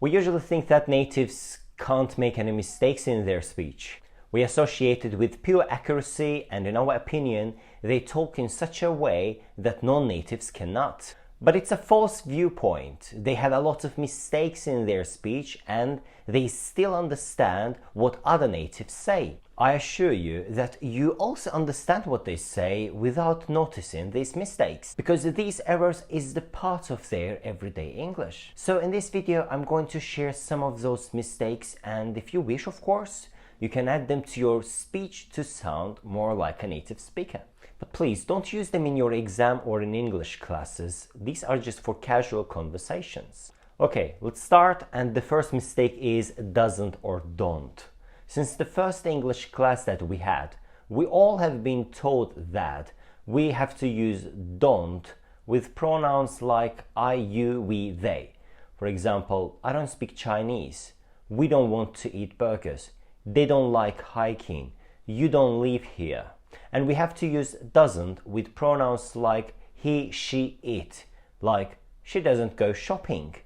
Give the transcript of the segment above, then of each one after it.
We usually think that natives can't make any mistakes in their speech. We associate it with pure accuracy, and in our opinion, they talk in such a way that non-natives cannot. But it's a false viewpoint. They have a lot of mistakes in their speech and they still understand what other natives say. I assure you that you also understand what they say without noticing these mistakes, because these errors is the part of their everyday English. So in this video, I'm going to share some of those mistakes, and if you wish, of course, you can add them to your speech to sound more like a native speaker. But please don't use them in your exam or in English classes. These are just for casual conversations. Okay, let's start, and the first mistake is doesn't or don't. Since the first English class that we had, we all have been taught that we have to use don't with pronouns like I, you, we, they. For example, I don't speak Chinese. We don't want to eat burgers. They don't like hiking. You don't live here. And we have to use doesn't with pronouns like he, she, it. Like, she doesn't go shopping.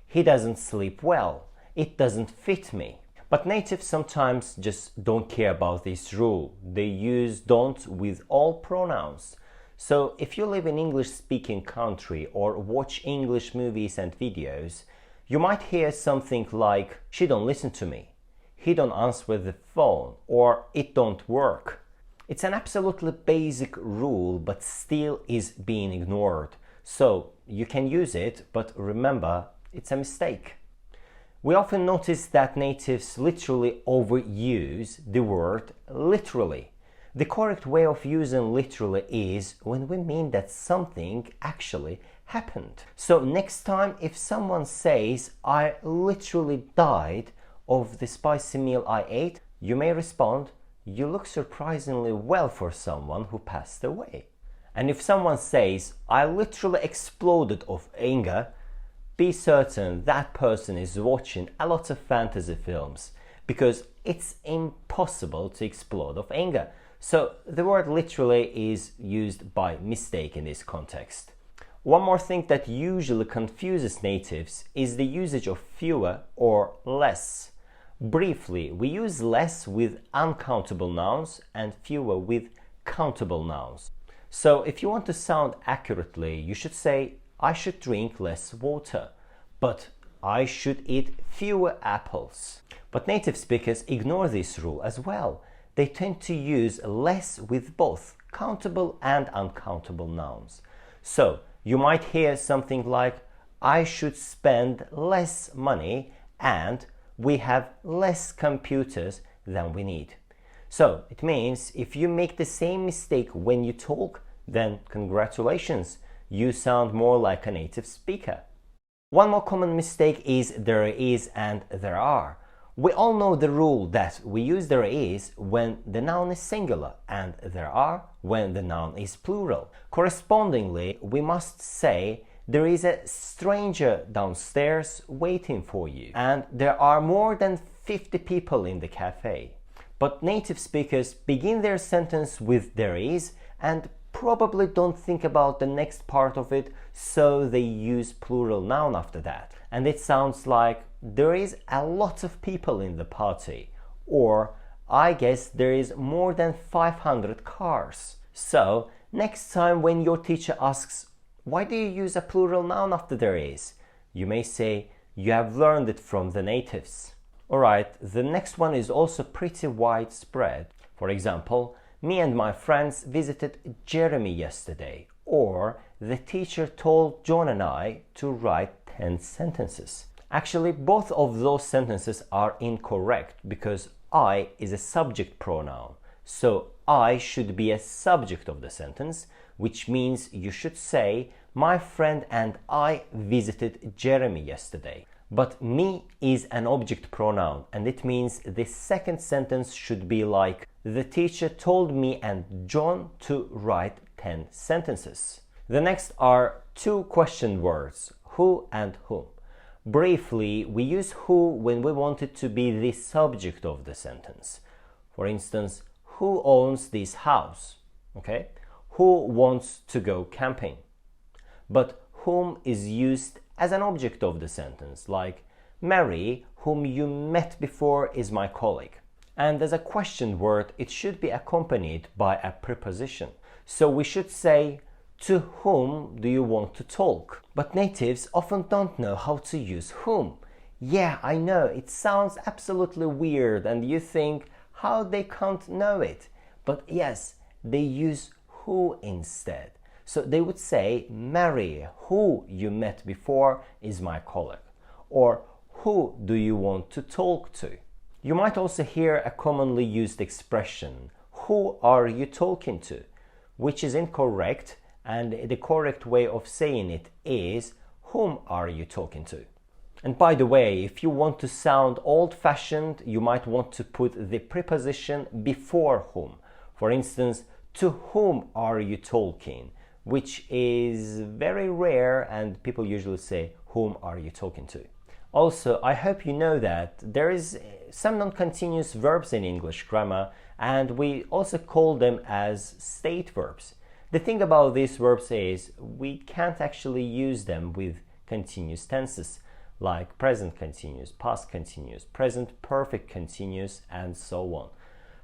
He doesn't sleep well. It doesn't fit me. But natives sometimes just don't care about this rule. They use don't with all pronouns. So if you live in English-speaking country or watch English movies and videos, you might hear something like, she don't listen to me. He don't answer the phone, or it don't work. It's an absolutely basic rule, but still is being ignored. So you can use it, but remember, it's a mistake. We often notice that natives literally overuse the word literally. The correct way of using literally is when we mean that something actually happened. So next time if someone says, I literally died of the spicy meal I ate, you may respond, you look surprisingly well for someone who passed away. And if someone says, I literally exploded of anger, be certain that person is watching a lot of fantasy films, because it's impossible to explode of anger. So the word literally is used by mistake in this context. One more thing that usually confuses natives is the usage of fewer or less. Briefly, we use less with uncountable nouns and fewer with countable nouns. So if you want to sound accurately, you should say, I should drink less water, but I should eat fewer apples. But native speakers ignore this rule as well. They tend to use less with both countable and uncountable nouns. So you might hear something like, I should spend less money and we have less computers than we need. So it means if you make the same mistake when you talk, then congratulations, you sound more like a native speaker. One more common mistake is there is and there are. We all know the rule that we use there is when the noun is singular and there are when the noun is plural. Correspondingly, we must say there is a stranger downstairs waiting for you, and there are more than 50 people in the cafe. But native speakers begin their sentence with there is and probably don't think about the next part of it, so they use plural noun after that. And it sounds like there is a lot of people in the party, or I guess there is more than 500 cars. So next time when your teacher asks, why do you use a plural noun after there is? You may say, you have learned it from the natives. Alright, the next one is also pretty widespread. For example, me and my friends visited Jeremy yesterday, or the teacher told John and I to write 10 sentences. Actually, both of those sentences are incorrect because I is a subject pronoun. So I should be a subject of the sentence, which means you should say, my friend and I visited Jeremy yesterday. But me is an object pronoun, and it means the second sentence should be like, the teacher told me and John to write 10 sentences. The next are two question words, who and whom. Briefly, we use who when we want it to be the subject of the sentence. For instance, who owns this house? Okay? Who wants to go camping? But whom is used as an object of the sentence, like Mary, whom you met before, is my colleague. And as a question word, it should be accompanied by a preposition. So we should say, to whom do you want to talk? But natives often don't know how to use whom. Yeah, I know, it sounds absolutely weird and you think how they can't know it. But yes, they use who instead. So they would say, Mary, who you met before, is my colleague. Or who do you want to talk to? You might also hear a commonly used expression, who are you talking to? Which is incorrect, and the correct way of saying it is, whom are you talking to? And by the way, if you want to sound old-fashioned, you might want to put the preposition before whom. For instance, to whom are you talking? Which is very rare, and people usually say, whom are you talking to? Also, I hope you know that there is some non-continuous verbs in English grammar, and we also call them as state verbs. The thing about these verbs is we can't actually use them with continuous tenses like present continuous, past continuous, present perfect continuous, and so on.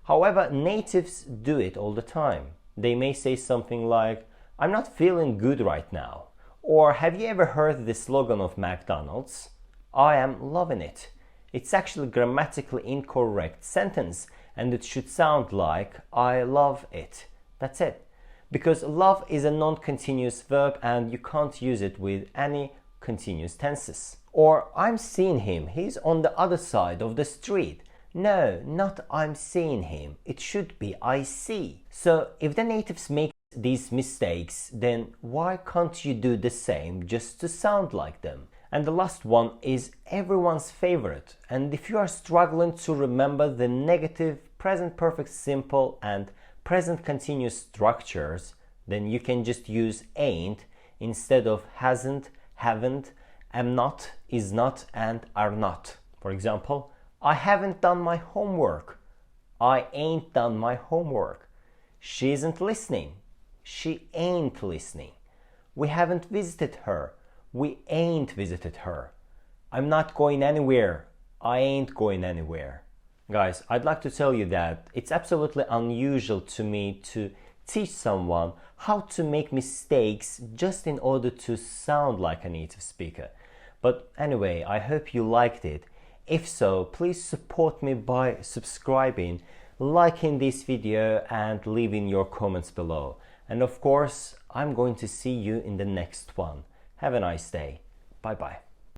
However, natives do it all the time. They may say something like, I'm not feeling good right now. Or have you ever heard the slogan of McDonald's? I am loving it. It's actually a grammatically incorrect sentence, and it should sound like I love it. That's it. Because love is a non-continuous verb and you can't use it with any continuous tenses. Or I'm seeing him, he's on the other side of the street. No, not I'm seeing him. It should be I see. So if the natives make these mistakes, then why can't you do the same just to sound like them? And the last one is everyone's favorite. And if you are struggling to remember the negative, present perfect simple and present continuous structures, then you can just use ain't instead of hasn't, haven't, am not, is not, and are not. For example, I haven't done my homework. I ain't done my homework. She isn't listening. She ain't listening. We haven't visited her. We ain't visited her. I'm not going anywhere. I ain't going anywhere. Guys, I'd like to tell you that it's absolutely unusual to me to teach someone how to make mistakes just in order to sound like a native speaker. But anyway, I hope you liked it. If so, please support me by subscribing, liking this video and leaving your comments below. And of course, I'm going to see you in the next one. Have a nice day. Bye bye.